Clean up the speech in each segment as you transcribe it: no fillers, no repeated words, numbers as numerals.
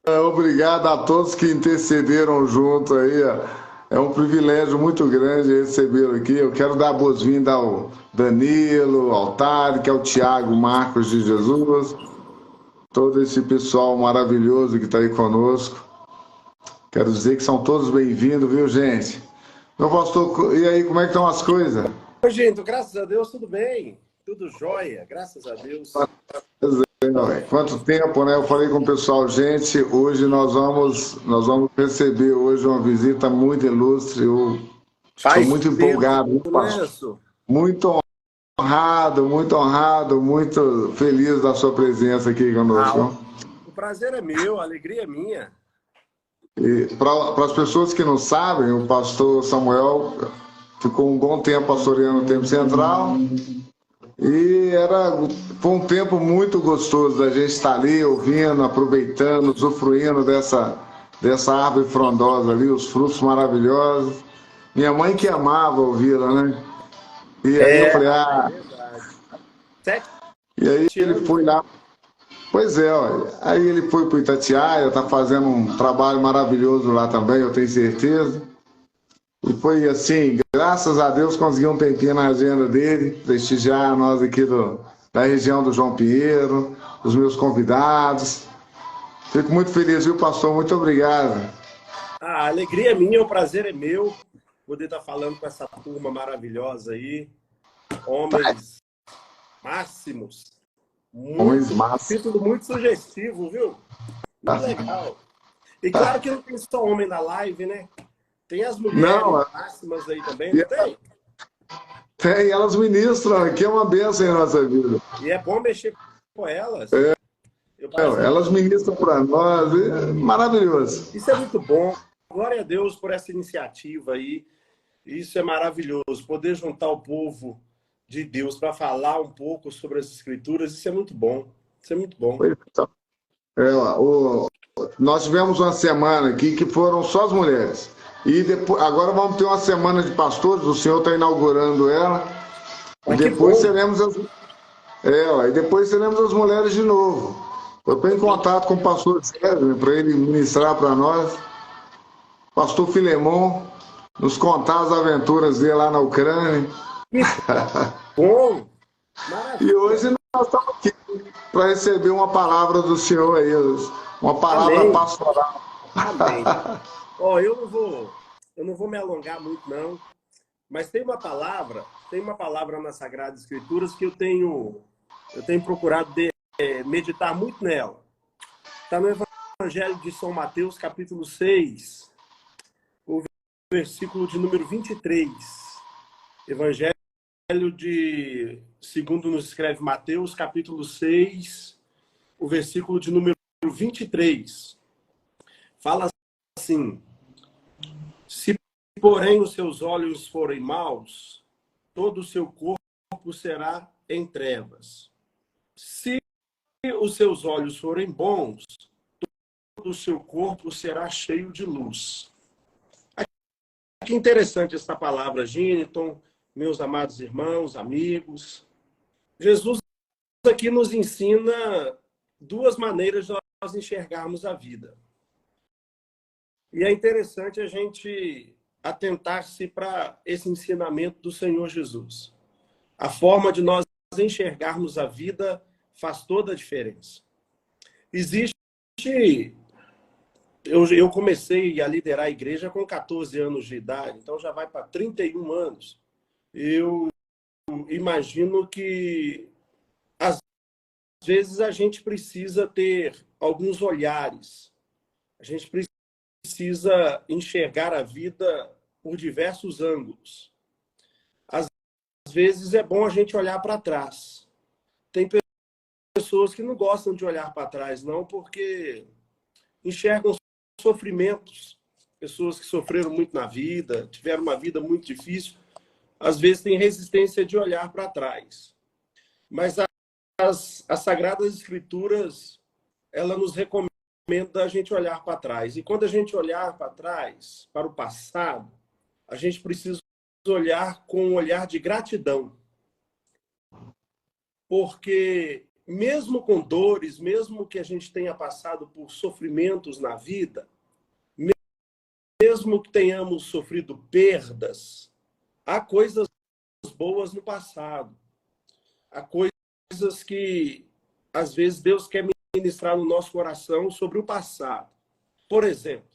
Obrigado a todos que intercederam junto aí. É um privilégio muito grande recebê-lo aqui. Eu quero dar boas-vindas ao Danilo, ao Tade, que é o Tiago Marcos de Jesus, todo esse pessoal maravilhoso que está aí conosco. Quero dizer que são todos bem-vindos, viu, gente? Meu pastor, e aí, como é que estão as coisas? Oi, gente, graças a Deus, tudo bem. Tudo jóia, graças a Deus. Quanto tempo, né? Eu falei com o pessoal, gente, hoje nós vamos receber hoje uma visita muito ilustre. Eu estou Faz muito tempo, empolgado, viu, né, pastor? Su? Muito honrado, muito feliz da sua presença aqui Ah, conosco. o Viu? o prazer é meu, a alegria é minha. E para as pessoas que não sabem, o pastor Samuel ficou um bom tempo pastoreando o Tempo Central e foi um tempo muito gostoso da gente estar ali ouvindo, aproveitando, usufruindo dessa árvore frondosa ali, os frutos maravilhosos. Minha mãe que amava ouvi-la, né? E aí eu falei, É verdade. Sete e aí ele anos, foi né? lá. Pois é, olha. Aí ele foi para o Itatiaia, está fazendo um trabalho maravilhoso lá também, eu tenho certeza. E foi assim, graças a Deus consegui um tempinho na agenda dele, prestigiar nós aqui da região do João Pinheiro, os meus convidados. Fico muito feliz, viu, pastor? Muito obrigado. A alegria é minha, o prazer é meu poder estar falando com essa turma maravilhosa aí. Homens máximos. Homens Muito, massa. título muito sugestivo, viu? Muito legal. E claro que não tem só homem na live, né? Tem as mulheres Não, máximas aí também, não tem? tem, elas ministram, aqui é uma bênção em nossa vida. E é bom mexer com elas. Eu Elas participo. ministram para nós, é maravilhoso. Isso é muito bom. Glória a Deus por essa iniciativa aí. Isso é maravilhoso. Poder juntar o povo de Deus para falar um pouco sobre as Escrituras, isso é muito bom. Isso é muito bom. É, nós tivemos uma semana aqui que foram só as mulheres. E depois, agora vamos ter uma semana de pastores, o senhor está inaugurando ela. E Mas que bom. depois teremos as mulheres de novo. Eu estou em contato com o pastor Sérgio para ele ministrar para nós. Pastor Filemon, nos contar as aventuras dele lá na Ucrânia. Que bom. E Maravilha. hoje nós estamos aqui para receber uma palavra do senhor aí, uma palavra Amém. pastoral. Amém. Ó, eu não vou me alongar muito, não. Mas tem uma palavra nas Sagradas Escrituras que eu tenho procurado meditar muito nela. Está no Evangelho de São Mateus, capítulo 6, o versículo de número 23. Evangelho segundo nos escreve Mateus, capítulo 6, o versículo de número 23. Fala assim: se, porém, os seus olhos forem maus, todo o seu corpo será em trevas. Se os seus olhos forem bons, todo o seu corpo será cheio de luz. Que interessante essa palavra, Giniton, meus amados irmãos, amigos. Jesus aqui nos ensina duas maneiras de nós enxergarmos a vida. E é interessante a gente atentar-se para esse ensinamento do Senhor Jesus. A forma de nós enxergarmos a vida faz toda a diferença. Existe. Eu comecei a liderar a igreja com 14 anos de idade, então já vai para 31 anos. Eu imagino que, às vezes, a gente precisa ter alguns olhares. A gente precisa enxergar a vida por diversos ângulos. Às vezes é bom a gente olhar para trás. Tem pessoas que não gostam de olhar para trás, não, porque enxergam sofrimentos. Pessoas que sofreram muito na vida, tiveram uma vida muito difícil, às vezes têm resistência de olhar para trás. Mas as Sagradas Escrituras, ela nos recomenda a gente olhar para trás. E quando a gente olhar para trás, para o passado, a gente precisa olhar com um olhar de gratidão. Porque mesmo com dores, mesmo que a gente tenha passado por sofrimentos na vida, mesmo que tenhamos sofrido perdas, há coisas boas no passado. Há coisas que, às vezes, Deus quer ministrar no nosso coração sobre o passado. Por exemplo,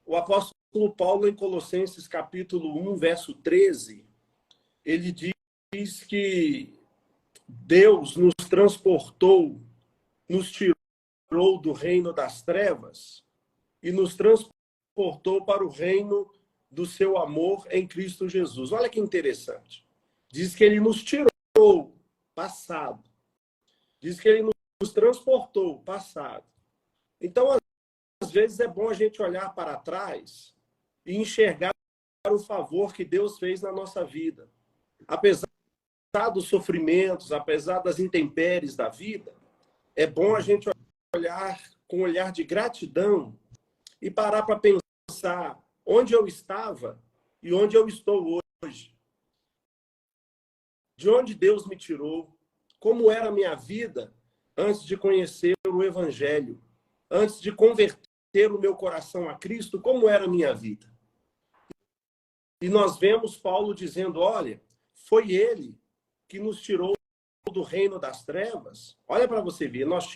o apóstolo Paulo, em Colossenses capítulo 1, verso 13, ele diz que Deus nos transportou, nos tirou do reino das trevas e nos transportou para o reino do seu amor em Cristo Jesus. Olha que interessante. Diz que ele nos tirou, passado. Diz que ele nos transportou, passado. Então, às vezes, é bom a gente olhar para trás e enxergar o favor que Deus fez na nossa vida. Apesar dos sofrimentos, apesar das intempéries da vida, é bom a gente olhar com um olhar de gratidão e parar para pensar onde eu estava e onde eu estou hoje. De onde Deus me tirou, como era a minha vida antes de conhecer o Evangelho, antes de converter o meu coração a Cristo, como era a minha vida. E nós vemos Paulo dizendo, olha, foi ele que nos tirou do reino das trevas. Olha para você ver, nós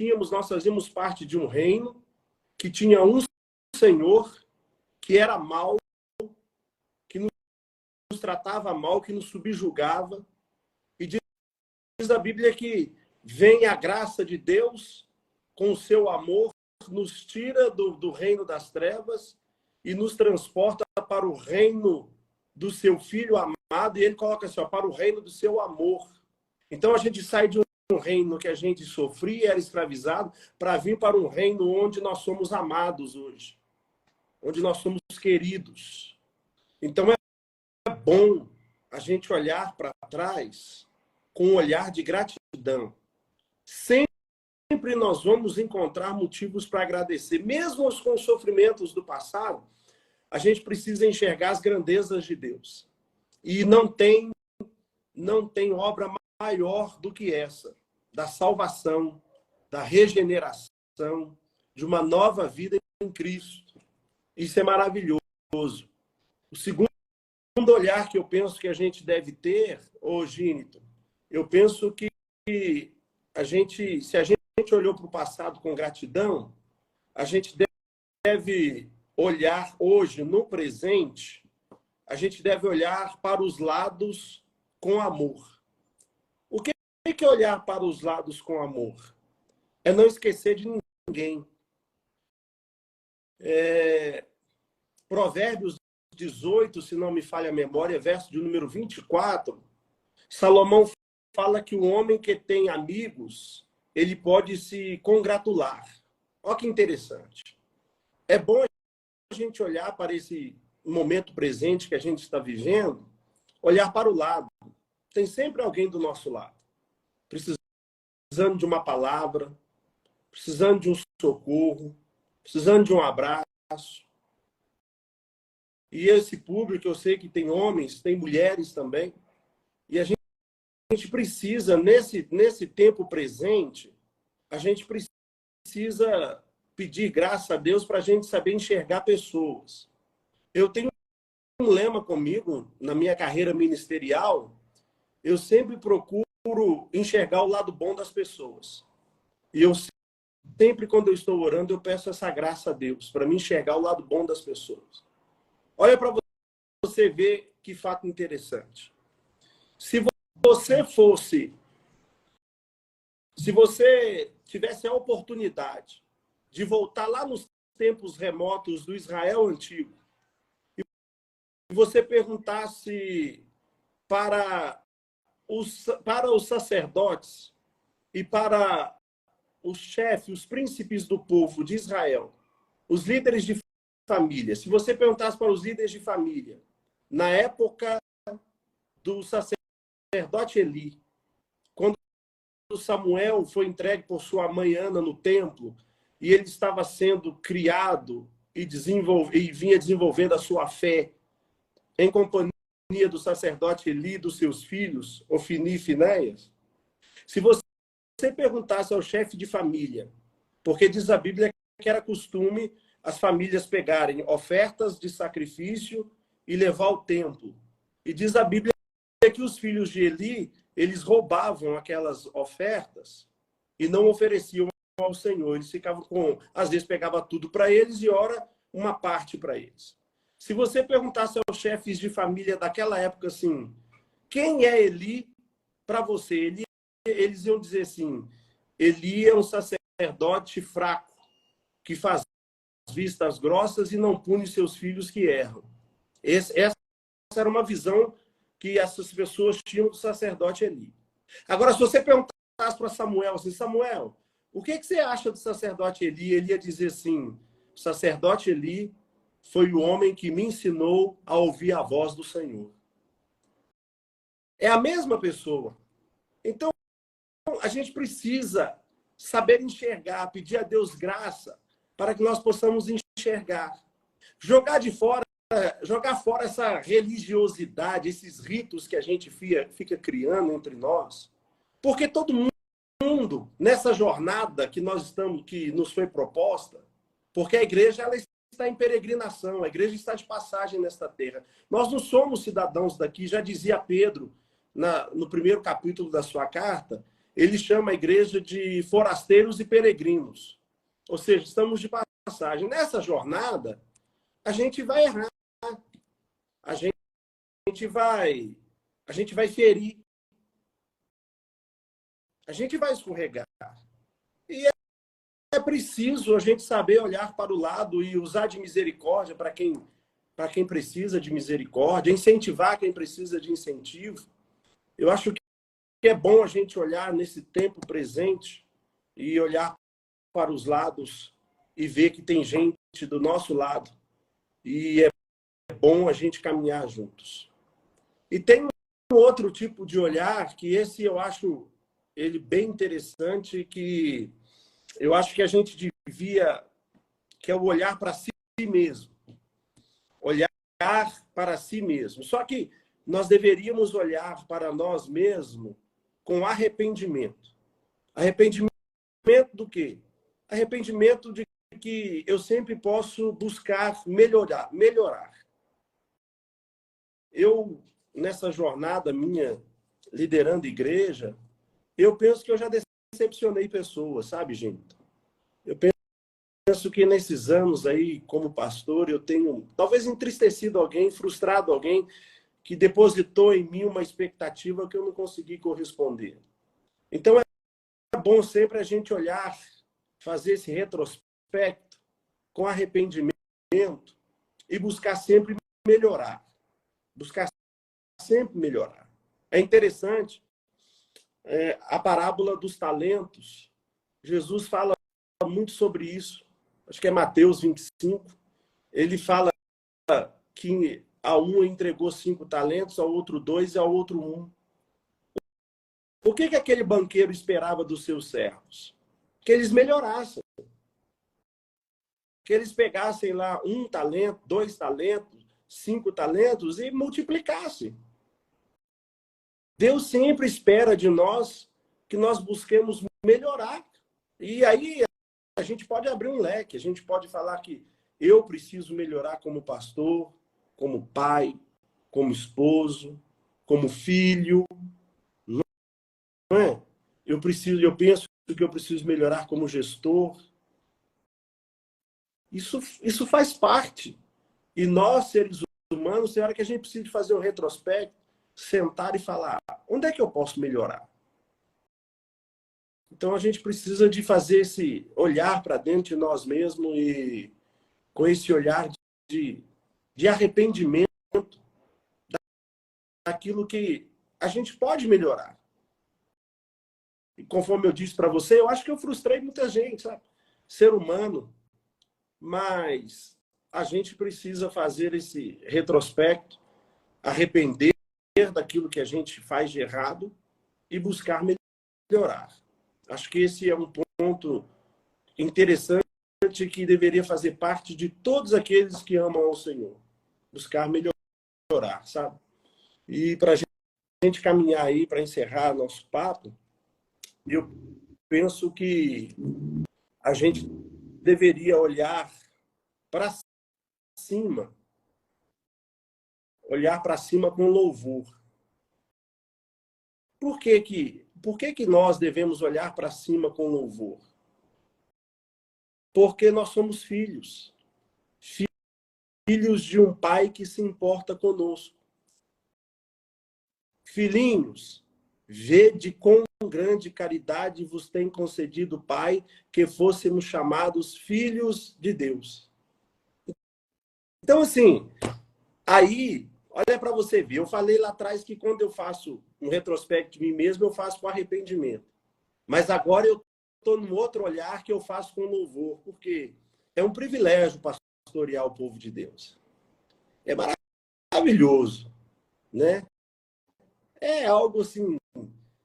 fazíamos parte de um reino que tinha um Senhor que era mau, que nos tratava mal, que nos subjugava. E diz a Bíblia que vem a graça de Deus com o seu amor, nos tira do reino das trevas e nos transporta para o reino do seu Filho amado. E ele coloca assim, ó, para o reino do seu amor. Então a gente sai de um reino que a gente sofria, era escravizado, para vir para um reino onde nós somos amados hoje. Onde nós somos queridos. Então é bom a gente olhar para trás com um olhar de gratidão. Sempre nós vamos encontrar motivos para agradecer. Mesmo com os sofrimentos do passado, a gente precisa enxergar as grandezas de Deus. E não tem obra maior do que essa, da salvação, da regeneração, de uma nova vida em Cristo. Isso é maravilhoso. O segundo olhar que eu penso que a gente deve ter, Gínito, eu penso que se a gente olhou para o passado com gratidão, a gente deve olhar hoje, no presente, a gente deve olhar para os lados com amor. O que é olhar para os lados com amor? É não esquecer de ninguém. Provérbios 18, se não me falha a memória, verso de número 24, Salomão fala que o homem que tem amigos, ele pode se congratular. Olha que interessante. É bom a gente olhar para esse momento presente que a gente está vivendo, olhar para o lado. Tem sempre alguém do nosso lado, precisando de uma palavra, precisando de um socorro, precisando de um abraço. E esse público, eu sei que tem homens, tem mulheres também, e a gente precisa, nesse tempo presente, a gente precisa pedir graça a Deus para a gente saber enxergar pessoas. Eu tenho um lema comigo, na minha carreira ministerial, eu sempre procuro enxergar o lado bom das pessoas. E eu sempre, quando eu estou orando, eu peço essa graça a Deus, para me enxergar o lado bom das pessoas. Olha para você ver que fato interessante. Se você tivesse a oportunidade de voltar lá nos tempos remotos do Israel antigo, e você perguntasse para os sacerdotes e para os chefes, os príncipes do povo de Israel, os líderes de família, se você perguntasse para os líderes de família, na época do sacerdote Eli, quando Samuel foi entregue por sua mãe Ana no templo, e ele estava sendo criado e vinha desenvolvendo a sua fé em companhia do sacerdote Eli e dos seus filhos, Ofni e Finéias, se você você perguntasse ao chefe de família, porque diz a Bíblia que era costume as famílias pegarem ofertas de sacrifício e levar ao templo. E diz a Bíblia que os filhos de Eli, eles roubavam aquelas ofertas e não ofereciam ao Senhor. Eles ficavam com, às vezes pegava tudo para eles e ora uma parte para eles. Se você perguntasse aos chefes de família daquela época assim, quem é Eli para você? Eles iam dizer assim, Eli é um sacerdote fraco, que faz vistas grossas e não pune seus filhos que erram. Essa era uma visão que essas pessoas tinham do sacerdote Eli. Agora, se você perguntasse para Samuel, assim, Samuel, o que você acha do sacerdote Eli? Ele ia dizer assim, o sacerdote Eli foi o homem que me ensinou a ouvir a voz do Senhor. É a mesma pessoa. Então, a gente precisa saber enxergar, pedir a Deus graça para que nós possamos enxergar. Jogar fora essa religiosidade, esses ritos que a gente fica criando entre nós. Porque todo mundo, nessa jornada que nós estamos, que nos foi proposta, porque a igreja ela está em peregrinação, a igreja está de passagem nesta terra. Nós não somos cidadãos daqui, já dizia Pedro no primeiro capítulo da sua carta, ele chama a igreja de forasteiros e peregrinos. Ou seja, estamos de passagem. Nessa jornada, a gente vai errar. A gente vai ferir. A gente vai escorregar. E é preciso a gente saber olhar para o lado e usar de misericórdia para quem precisa de misericórdia, incentivar quem precisa de incentivo. Eu acho que é bom a gente olhar nesse tempo presente e olhar para os lados e ver que tem gente do nosso lado. E é bom a gente caminhar juntos. E tem um outro tipo de olhar, que esse eu acho ele bem interessante, que eu acho que a gente devia, que é o olhar para si mesmo. Olhar para si mesmo. Só que nós deveríamos olhar para nós mesmos com arrependimento. Arrependimento do quê? Arrependimento de que eu sempre posso buscar melhorar. Eu, nessa jornada minha, liderando igreja, eu penso que eu já decepcionei pessoas, sabe, gente? Eu penso que nesses anos aí, como pastor, eu tenho talvez entristecido alguém, frustrado alguém que depositou em mim uma expectativa que eu não consegui corresponder. Então, é bom sempre a gente olhar, fazer esse retrospecto com arrependimento e buscar sempre melhorar. Buscar sempre melhorar. É interessante a parábola dos talentos. Jesus fala muito sobre isso. Acho que é Mateus 25. Ele fala que a um entregou 5 talentos, ao outro 2 e ao outro 1. O que aquele banqueiro esperava dos seus servos? Que eles melhorassem. Que eles pegassem lá 1 talento, 2 talentos, 5 talentos e multiplicassem. Deus sempre espera de nós que nós busquemos melhorar. E aí a gente pode abrir um leque, a gente pode falar que eu preciso melhorar como pastor, como pai, como esposo, como filho. Não é? Eu penso que eu preciso melhorar como gestor. Isso faz parte. E nós, seres humanos, tem hora que a gente precisa fazer um retrospecto, sentar e falar, onde é que eu posso melhorar? Então a gente precisa de fazer esse olhar para dentro de nós mesmos e com esse olhar de arrependimento daquilo que a gente pode melhorar. E conforme eu disse para você, eu acho que eu frustrei muita gente, sabe? Ser humano. Mas a gente precisa fazer esse retrospecto, arrepender daquilo que a gente faz de errado e buscar melhorar. Acho que esse é um ponto interessante que deveria fazer parte de todos aqueles que amam ao Senhor. Buscar melhorar, sabe? E para a gente caminhar aí, para encerrar nosso papo, eu penso que a gente deveria olhar para cima, olhar para cima com louvor. Por que que nós devemos olhar para cima com louvor? Porque nós somos filhos. Filhos de um pai que se importa conosco. Filhinhos, vede quão grande caridade vos tem concedido o Pai, que fôssemos chamados filhos de Deus. Então, assim, aí, olha para você ver, eu falei lá atrás que quando eu faço um retrospecto de mim mesmo, eu faço com arrependimento. Mas agora eu estou num outro olhar que eu faço com louvor, porque é um privilégio pastorear o povo de Deus. É maravilhoso, né? É algo assim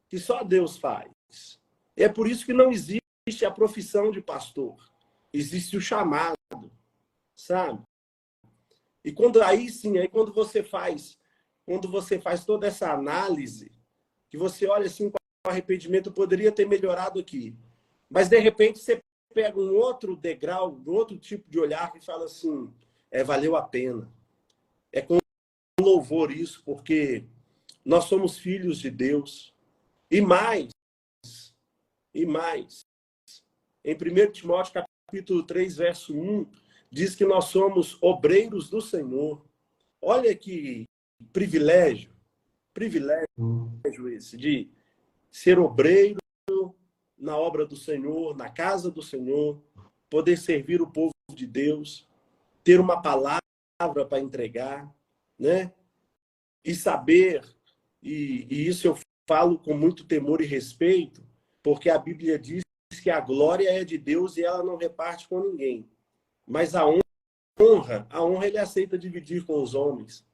que só Deus faz. É por isso que não existe a profissão de pastor. Existe o chamado, sabe? E quando você faz toda essa análise, que você olha assim com arrependimento, eu poderia ter melhorado aqui. Mas de repente você pega um outro degrau, um outro tipo de olhar e fala assim, valeu a pena. É com louvor isso, porque nós somos filhos de Deus. E mais, em 1 Timóteo capítulo 3, verso 1, diz que nós somos obreiros do Senhor. Olha que privilégio esse, de ser obreiro na obra do Senhor, na casa do Senhor, poder servir o povo de Deus, ter uma palavra para entregar, né? E saber, e isso eu falo com muito temor e respeito, porque a Bíblia diz que a glória é de Deus e ela não reparte com ninguém. Mas a honra ele aceita dividir com os homens.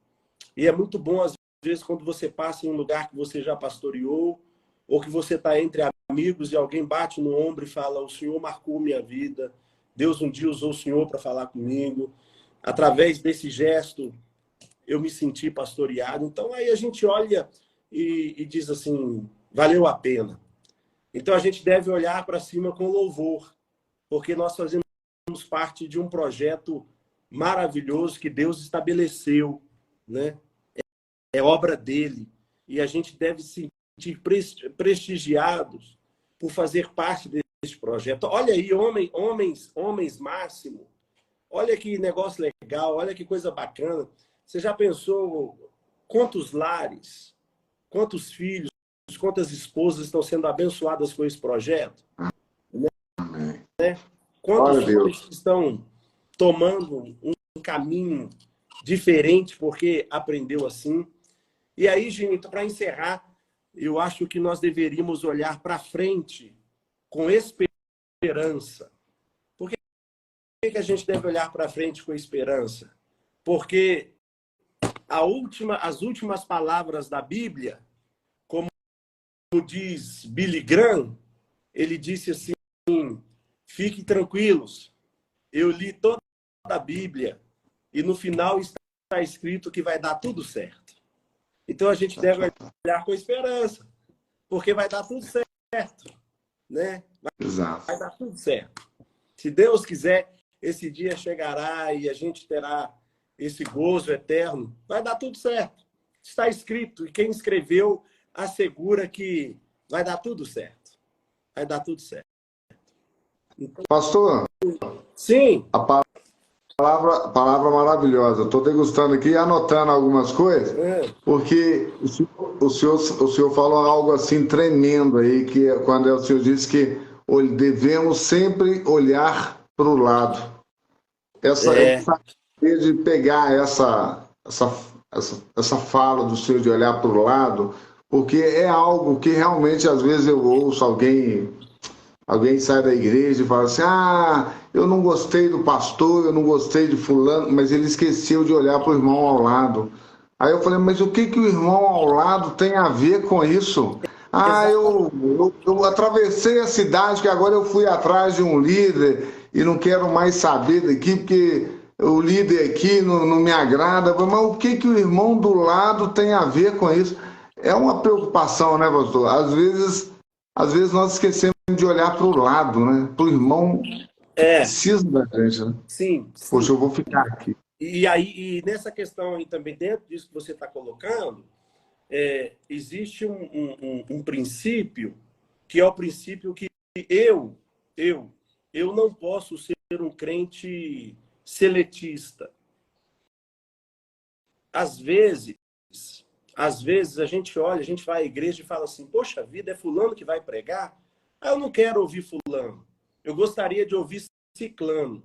E é muito bom, às vezes, quando você passa em um lugar que você já pastoreou, ou que você está entre amigos e alguém bate no ombro e fala, o Senhor marcou minha vida, Deus um dia usou o Senhor para falar comigo. Através desse gesto, eu me senti pastoreado. Então, aí a gente olha e diz assim, valeu a pena. Então, a gente deve olhar para cima com louvor, porque nós fazemos parte de um projeto maravilhoso que Deus estabeleceu, né? É obra dele. E a gente deve se sentir prestigiados por fazer parte desse projeto. Olha aí, homens máximo. Olha que negócio legal, olha que coisa bacana. Você já pensou quantos lares, quantos filhos, quantas esposas estão sendo abençoadas com esse projeto? Né? Quantos homens estão tomando um caminho diferente porque aprendeu assim? E aí, gente, para encerrar, eu acho que nós deveríamos olhar para frente com esperança. Por que a gente deve olhar para frente com esperança? Porque as últimas palavras da Bíblia, como diz Billy Graham, ele disse assim, fiquem tranquilos, eu li toda a Bíblia e no final está escrito que vai dar tudo certo. Então a gente deve olhar com esperança, porque vai dar tudo certo, né? Vai dar tudo certo. Se Deus quiser, esse dia chegará e a gente terá esse gozo eterno. Vai dar tudo certo. Está escrito e quem escreveu assegura que vai dar tudo certo. Vai dar tudo certo. Então, pastor, sim. A palavra maravilhosa. Estou degustando aqui e anotando algumas coisas, porque o senhor falou algo assim tremendo aí, que é quando o senhor disse que devemos sempre olhar para o lado. Essa de pegar essa fala do senhor de olhar para o lado, porque é algo que realmente às vezes eu ouço alguém sai da igreja e fala assim, eu não gostei do pastor, eu não gostei de fulano, mas ele esqueceu de olhar para o irmão ao lado. Aí eu falei, mas o que o irmão ao lado tem a ver com isso? Eu atravessei a cidade, que agora eu fui atrás de um líder e não quero mais saber daqui, porque o líder aqui não me agrada. Mas o que o irmão do lado tem a ver com isso? É uma preocupação, né, pastor? Às vezes nós esquecemos de olhar para o lado, né? Para o irmão que É, precisa da gente, né? sim, Poxa, sim. eu vou ficar aqui. E aí, e nessa questão aí também, dentro disso que você está colocando, existe um princípio, que é o princípio que eu, eu, eu não posso ser um crente seletista. Às vezes, às vezes a gente olha, a gente vai à igreja e fala assim, poxa vida, é fulano que vai pregar? Ah, eu não quero ouvir fulano. Eu gostaria de ouvir ciclano.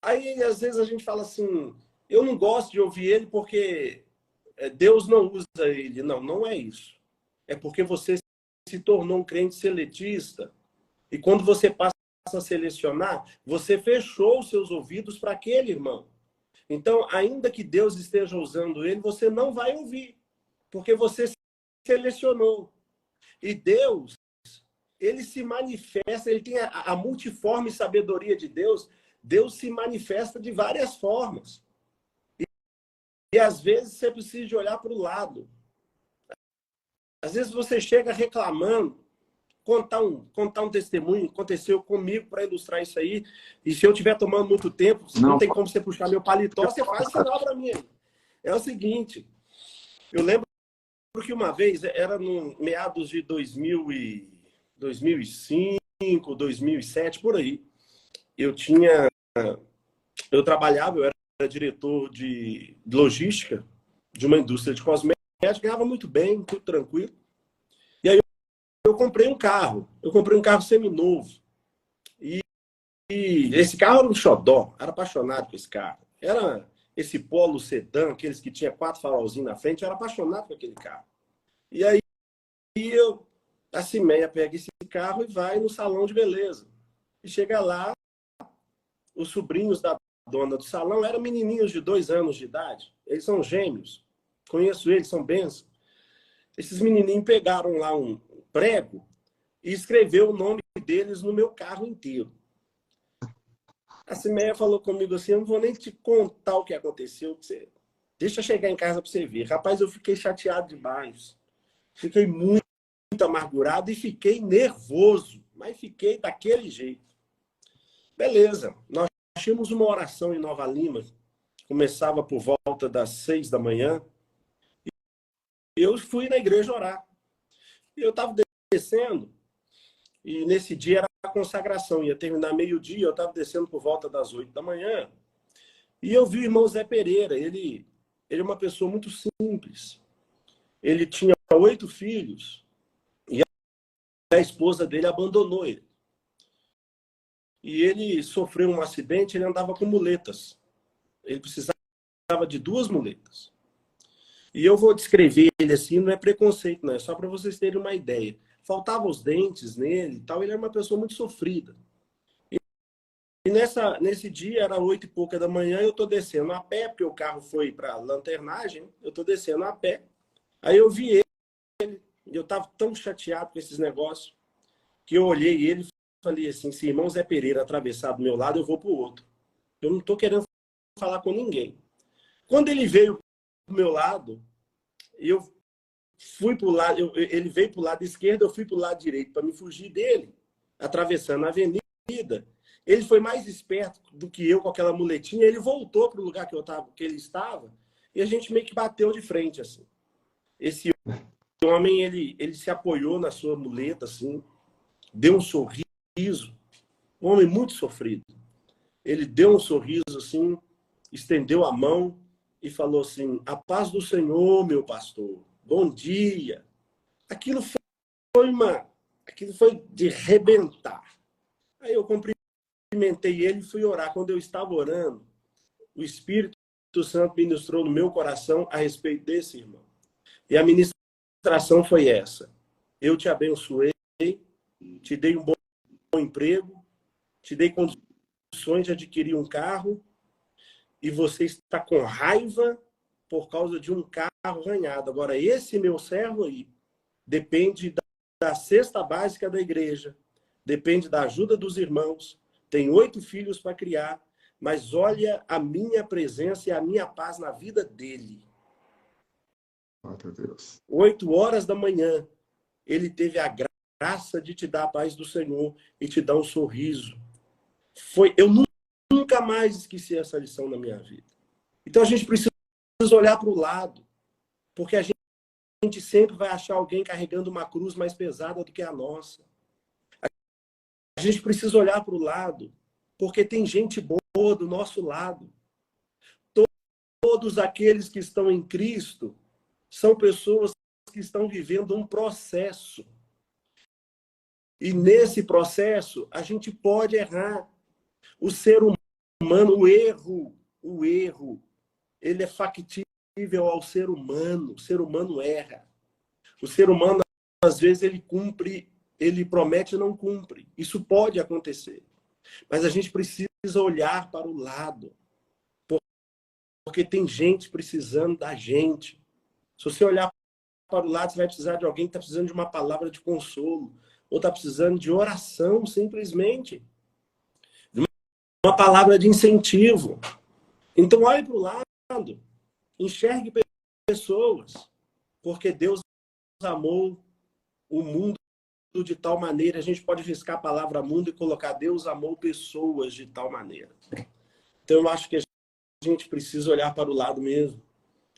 Aí, às vezes, a gente fala assim, eu não gosto de ouvir ele porque Deus não usa ele. Não, não é isso. É porque você se tornou um crente seletista. E quando você passa a selecionar, você fechou os seus ouvidos para aquele irmão. Então, ainda que Deus esteja usando ele, você não vai ouvir, porque você selecionou. E Deus, ele se manifesta, ele tem a multiforme sabedoria de Deus. Deus se manifesta de várias formas. E às vezes você precisa de olhar para o lado. Às vezes você chega reclamando, contar um testemunho, aconteceu comigo para ilustrar isso aí. E se eu estiver tomando muito tempo, não Não, tem como você puxar meu paletó, você faz sinal para mim. É o seguinte, eu lembro que uma vez, era no meados de 2005, 2007, por aí, eu trabalhava, eu era diretor de logística de uma indústria de cosméticos, ganhava muito bem, tudo tranquilo. E aí eu comprei um carro. Eu comprei um carro seminovo. E esse carro era um xodó. Era apaixonado por esse carro. Era esse Polo sedã, aqueles que tinha 4 farolzinhos na frente. Eu era apaixonado por aquele carro. E aí a Cimeia pega esse carro e vai no salão de beleza. E chega lá, os sobrinhos da dona do salão eram menininhos de 2 anos de idade. Eles são gêmeos. Conheço eles, são bênçãos. Esses menininhos pegaram lá um prego e escreveu o nome deles no meu carro inteiro. A Cimeia falou comigo assim, eu não vou nem te contar o que aconteceu, deixa eu chegar em casa para você ver. Rapaz, eu fiquei chateado demais. Fiquei muito amargurado e fiquei nervoso, mas fiquei daquele jeito. Beleza, nós tínhamos uma oração em Nova Lima, começava por volta das 6 da manhã, e eu fui na igreja orar. E eu estava descendo, e nesse dia era a consagração, ia terminar meio-dia, eu estava descendo por volta das 8 da manhã, e eu vi o irmão Zé Pereira, ele é uma pessoa muito simples. Ele tinha 8 filhos, e a esposa dele abandonou ele. E ele sofreu um acidente, ele andava com muletas. Ele precisava de 2 muletas. E eu vou descrever ele assim, não é preconceito, não, é só para vocês terem uma ideia. Faltavam os dentes nele e tal, ele era uma pessoa muito sofrida. E nesse dia, era 8 e pouca da manhã, eu estou descendo a pé, porque o carro foi para lanternagem, eu estou descendo a pé. Aí eu vi ele, e eu estava tão chateado com esses negócios, que eu olhei ele e falei assim, se irmão Zé Pereira atravessar do meu lado, eu vou para o outro. Eu não estou querendo falar com ninguém. Quando ele veio do meu lado, eu fui para o lado, ele veio para o lado esquerdo, eu fui para o lado direito para me fugir dele, atravessando a avenida. Ele foi mais esperto do que eu com aquela muletinha, ele voltou para o lugar que ele estava, e a gente meio que bateu de frente assim. Esse homem, ele se apoiou na sua muleta assim, deu um sorriso, um homem muito sofrido. Ele deu um sorriso assim, estendeu a mão e falou assim, a paz do Senhor, meu pastor, bom dia. Aquilo foi de rebentar. Aí eu cumprimentei ele e fui orar. Quando eu estava orando, o Espírito Santo ministrou no meu coração a respeito desse irmão. E a ministração foi essa. Eu te abençoei, te dei um bom emprego, te dei condições de adquirir um carro, e você está com raiva por causa de um carro arranhado. Agora, esse meu servo aí depende da cesta básica da igreja, depende da ajuda dos irmãos, tem 8 filhos para criar, mas olha a minha presença e a minha paz na vida dele. 8 horas da manhã, ele teve a graça de te dar a paz do Senhor e te dar um sorriso. Eu nunca mais esqueci essa lição na minha vida. Então a gente precisa olhar para o lado, porque a gente sempre vai achar alguém carregando uma cruz mais pesada do que a nossa. A gente precisa olhar para o lado, porque tem gente boa do nosso lado. Todos aqueles que estão em Cristo são pessoas que estão vivendo um processo. E nesse processo, a gente pode errar. O ser humano, o erro, ele é factível ao ser humano. O ser humano erra. O ser humano, às vezes, ele cumpre, ele promete e não cumpre. Isso pode acontecer. Mas a gente precisa olhar para o lado. Porque tem gente precisando da gente. Se você olhar para o lado, você vai precisar de alguém que está precisando de uma palavra de consolo. Ou está precisando de oração, simplesmente. Uma palavra de incentivo. Então, olhe para o lado. Enxergue pessoas. Porque Deus amou o mundo de tal maneira. A gente pode riscar a palavra mundo e colocar Deus amou pessoas de tal maneira. Então, eu acho que a gente precisa olhar para o lado mesmo.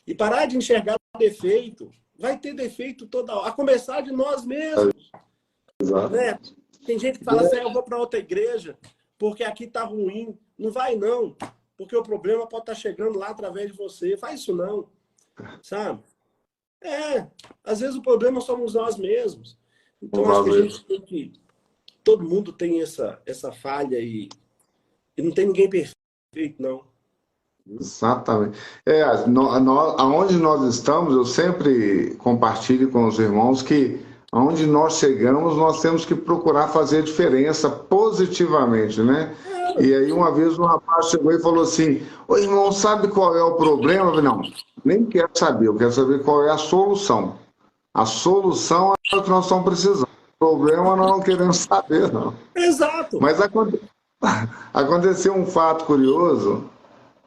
E parar de enxergar defeito. Vai ter defeito toda hora. A começar de nós mesmos. Exato. Né? Tem gente que fala assim, eu vou para outra igreja porque aqui está ruim. Não vai, não. Porque o problema pode estar chegando lá através de você. Faz isso, não. Sabe? Às vezes o problema somos nós mesmos. Então, acho que a gente tem que... Todo mundo tem essa falha e não tem ninguém perfeito, não. Exatamente. Aonde nós estamos, eu sempre compartilho com os irmãos que aonde nós chegamos, nós temos que procurar fazer a diferença positivamente, né? E aí uma vez um rapaz chegou e falou assim, ô irmão, sabe qual é o problema? Eu falei, não, nem quero saber, eu quero saber qual é a solução. A solução é o que nós estamos precisando. O problema nós não queremos saber, não. Exato. Mas aconteceu um fato curioso,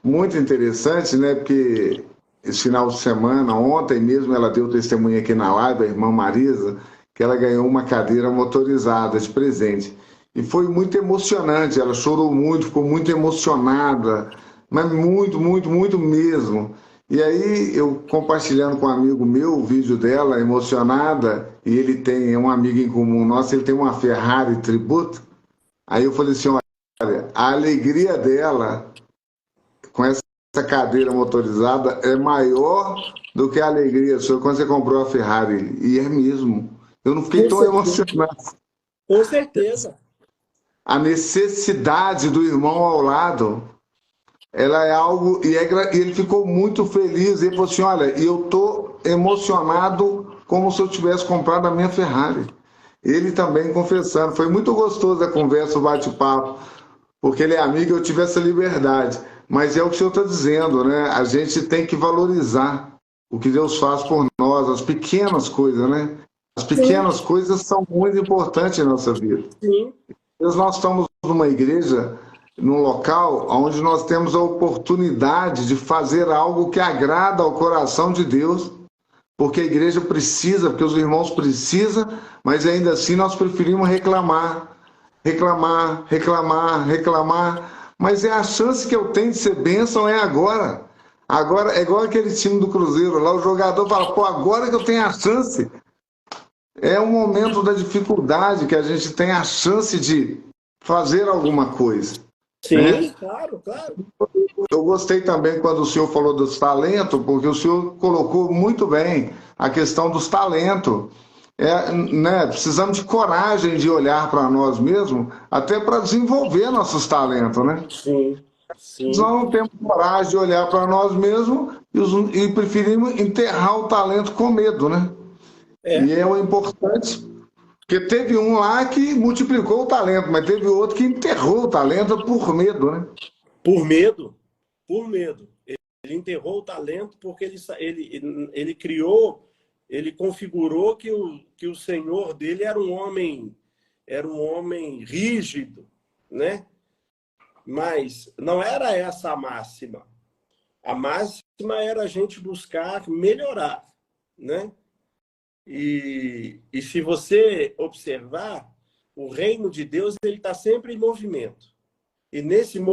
muito interessante, né? Porque esse final de semana, ontem mesmo, ela deu testemunho aqui na live, a irmã Marisa, que ela ganhou uma cadeira motorizada de presente. E foi muito emocionante, ela chorou muito, ficou muito emocionada, mas muito, muito, muito mesmo. E aí, eu compartilhando com um amigo meu o vídeo dela, emocionada, e ele tem um amigo em comum nosso, ele tem uma Ferrari Tributo. Aí eu falei assim, olha, a alegria dela com essa cadeira motorizada é maior do que a alegria sua quando você comprou a Ferrari. E é mesmo. Eu não fiquei tão emocionado. Com certeza. A necessidade do irmão ao lado, ela é algo... E ele ficou muito feliz. Ele falou assim, olha, eu estou emocionado como se eu tivesse comprado a minha Ferrari. Ele também confessando. Foi muito gostoso a conversa, o bate-papo, porque ele é amigo e eu tive essa liberdade. Mas é o que o senhor está dizendo, né? A gente tem que valorizar o que Deus faz por nós, as pequenas coisas, né? As pequenas Sim. coisas são muito importantes na nossa vida. Sim. Nós estamos numa igreja, num local onde nós temos a oportunidade de fazer algo que agrada ao coração de Deus, porque a igreja precisa, porque os irmãos precisam, mas ainda assim nós preferimos reclamar. Mas é a chance que eu tenho de ser bênção é agora. Agora é igual aquele time do Cruzeiro lá, o jogador fala, pô, agora que eu tenho a chance. É um momento da dificuldade que a gente tem a chance de fazer alguma coisa. Sim, né? claro. Eu gostei também quando o senhor falou dos talentos, porque o senhor colocou muito bem a questão dos talentos. Né? Precisamos de coragem de olhar para nós mesmos, até para desenvolver nossos talentos, né? Sim. Nós não temos coragem de olhar para nós mesmos e preferimos enterrar o talento com medo, né? E é o importante, porque teve um lá que multiplicou o talento, mas teve outro que enterrou o talento por medo, né? Por medo. Ele enterrou o talento porque ele criou, ele configurou que o senhor dele era um homem rígido, né? Mas não era essa a máxima. A máxima era a gente buscar melhorar, né? E se você observar, o reino de Deus ele está sempre em movimento. E nesse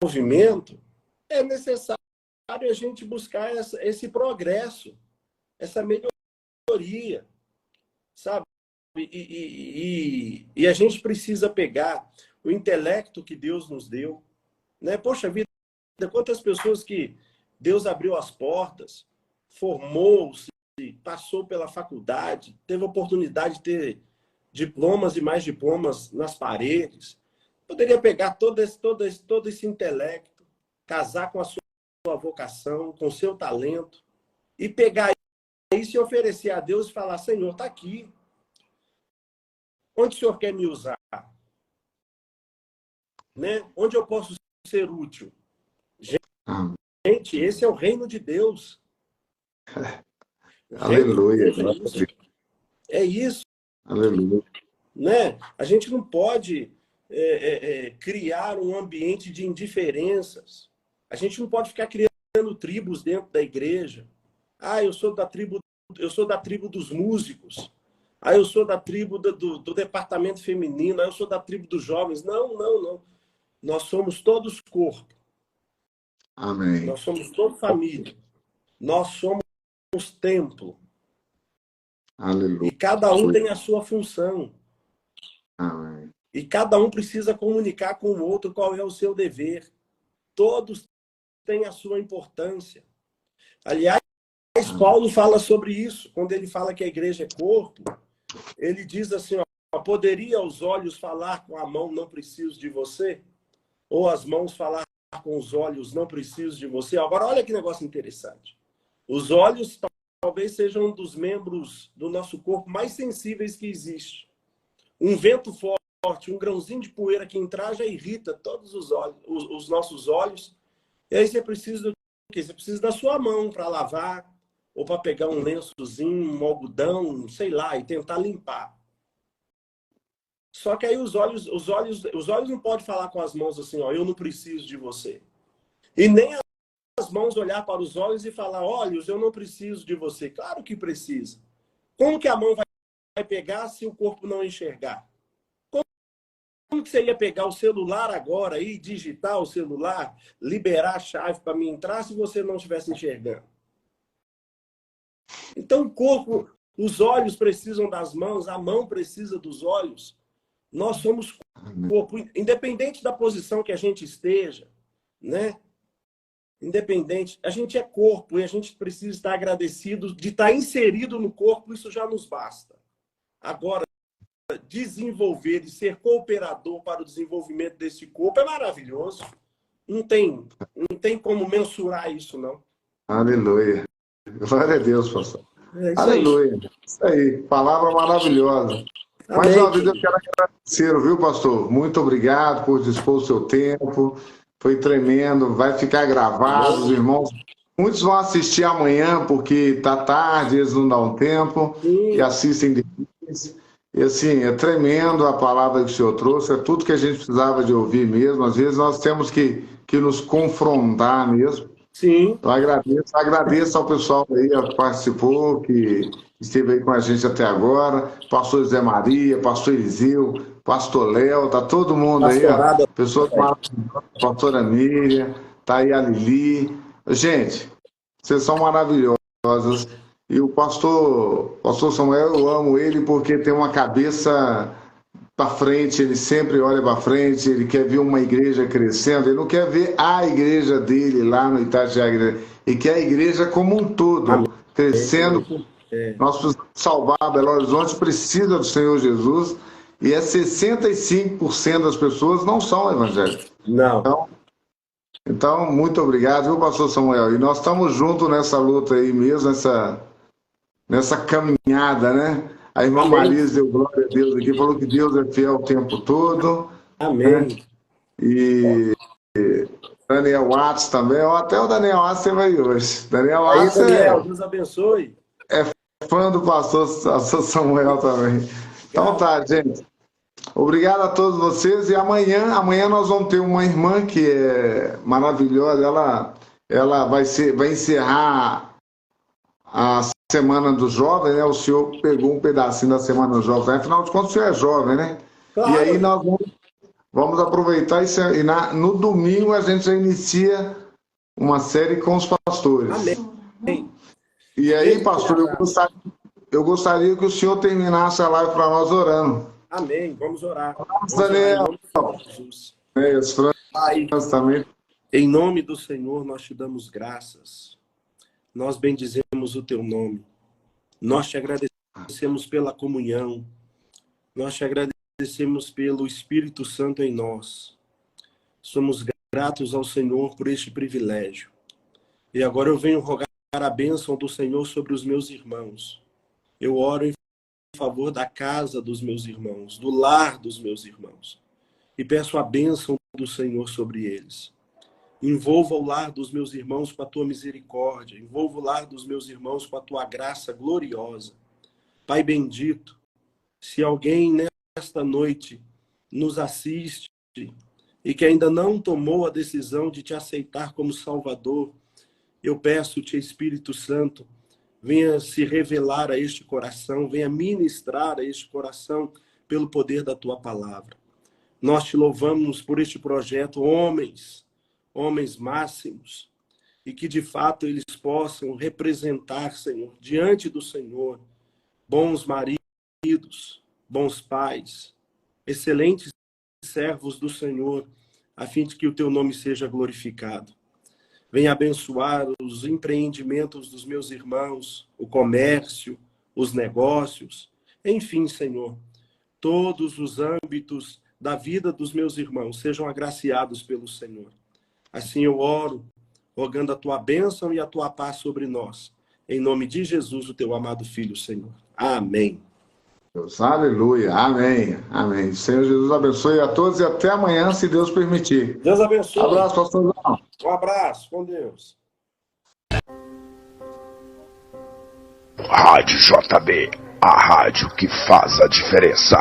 movimento é necessário a gente buscar esse progresso, essa melhoria, sabe? E a gente precisa pegar o intelecto que Deus nos deu, né? Poxa vida, quantas pessoas que Deus abriu as portas, formou-se, passou pela faculdade, teve oportunidade de ter diplomas e mais diplomas nas paredes. Poderia pegar todo esse intelecto, casar com a sua vocação, com o seu talento, e pegar isso e oferecer a Deus e falar: Senhor, está aqui. Onde o Senhor quer me usar? Né? Onde eu posso ser útil? Gente, esse é o reino de Deus. Aleluia. É isso. Aleluia. Né? A gente não pode criar um ambiente de indiferenças. A gente não pode ficar criando tribos dentro da igreja. Ah, eu sou da tribo dos músicos. Ah, eu sou da tribo do departamento feminino. Ah, eu sou da tribo dos jovens. Não, não, não. Nós somos todos corpo. Amém. Nós somos todos família. Nós somos templo. Aleluia. E cada um tem a sua função. Amém. E cada um precisa comunicar com o outro qual é o seu dever. Todos têm a sua importância. Aliás, Paulo fala sobre isso. Quando ele fala que a igreja é corpo, ele diz assim: ó, poderia os olhos falar com a mão, não preciso de você? Ou as mãos falar com os olhos, não preciso de você? Agora, olha que negócio interessante. Os olhos talvez sejam um dos membros do nosso corpo mais sensíveis que existe. Um vento forte, um grãozinho de poeira que entrar já irrita todos os nossos olhos. E aí você precisa do quê? Você precisa da sua mão para lavar, ou para pegar um lençozinho, um algodão, sei lá, e tentar limpar. Só que aí os olhos não podem falar com as mãos assim: ó, eu não preciso de você. E nem as mãos olhar para os olhos e falar: olhos, eu não preciso de você. Claro que precisa. Como que a mão vai pegar se o corpo não enxergar? Como que você ia pegar o celular agora e digitar o celular, liberar a chave para mim entrar se você não estivesse enxergando? Então o corpo, os olhos precisam das mãos, a mão precisa dos olhos. Nós somos corpo, independente da posição que a gente esteja, né? Independente, a gente é corpo e a gente precisa estar agradecido de estar inserido no corpo, isso já nos basta. Agora, desenvolver e ser cooperador para o desenvolvimento desse corpo é maravilhoso. Não tem como mensurar isso, não. Aleluia. Glória a Deus, pastor. Aleluia. Aí. Isso aí. Palavra maravilhosa. Amém. Mais uma vez eu quero agradecer, viu, pastor? Muito obrigado por dispor o seu tempo. Foi tremendo. Vai ficar gravado, os irmãos. Muitos vão assistir amanhã, porque está tarde, eles não dão tempo. Sim. E assistem depois. E assim, é tremendo a palavra que o senhor trouxe. É tudo que a gente precisava de ouvir mesmo. Às vezes nós temos que nos confrontar mesmo. Sim. Eu agradeço ao pessoal aí que participou, que esteve aí com a gente até agora, pastor José Maria, pastor Eliseu, pastor Léo, tá todo mundo aí, ó, pessoas maravilhosas, pastora Miriam, tá aí a Lili. Gente, vocês são maravilhosas. E o pastor Samuel, eu amo ele porque tem uma cabeça para frente, ele sempre olha para frente, ele quer ver uma igreja crescendo, ele não quer ver a igreja dele lá no Itajaí, ele quer a igreja como um todo, crescendo. Nós precisamos salvar Belo Horizonte, precisa do Senhor Jesus, e 65% das pessoas não são evangélicas. Não. Então, muito obrigado, viu, pastor Samuel? E nós estamos juntos nessa luta aí mesmo, nessa caminhada, né? A irmã Marisa deu glória a Deus aqui, falou que Deus é fiel o tempo todo. Amém. Né? E Daniel Watts também, até o Daniel Watts esteve aí hoje. Daniel Watts Daniel, Deus abençoe. É fã do pastor Samuel também. Então tá, gente. Obrigado a todos vocês. E amanhã nós vamos ter uma irmã que é maravilhosa. Ela vai encerrar a Semana dos Jovens, né? O senhor pegou um pedacinho da Semana dos Jovens. Afinal de contas, o senhor é jovem, né? Claro. E aí nós vamos aproveitar isso. E no domingo a gente já inicia uma série com os pastores. Amém. E aí, pastor, eu gostaria que o senhor terminasse a live para nós orando. Amém. Vamos orar. Daniel. Pai, em nome do Senhor, nós te damos graças. Nós bendizemos o teu nome. Nós te agradecemos pela comunhão. Nós te agradecemos pelo Espírito Santo em nós. Somos gratos ao Senhor por este privilégio. E agora eu venho rogar a bênção do Senhor sobre os meus irmãos. Eu oro em favor da casa dos meus irmãos, do lar dos meus irmãos. E peço a bênção do Senhor sobre eles. Envolva o lar dos meus irmãos com a tua misericórdia. Envolva o lar dos meus irmãos com a tua graça gloriosa. Pai bendito, se alguém nesta noite nos assiste e que ainda não tomou a decisão de te aceitar como Salvador, eu peço-te, Espírito Santo, venha se revelar a este coração, venha ministrar a este coração pelo poder da tua palavra. Nós te louvamos por este projeto, homens máximos, e que de fato eles possam representar, Senhor, diante do Senhor, bons maridos, bons pais, excelentes servos do Senhor, a fim de que o teu nome seja glorificado. Venha abençoar os empreendimentos dos meus irmãos, o comércio, os negócios, enfim, Senhor, todos os âmbitos da vida dos meus irmãos sejam agraciados pelo Senhor. Assim eu oro, rogando a tua bênção e a tua paz sobre nós. Em nome de Jesus, o teu amado Filho, Senhor. Amém. Deus, aleluia. Amém. Amém. Senhor Jesus abençoe a todos e até amanhã, se Deus permitir. Deus abençoe. Abraço, pastor João. Um abraço. Com Deus. Rádio JB, a rádio que faz a diferença.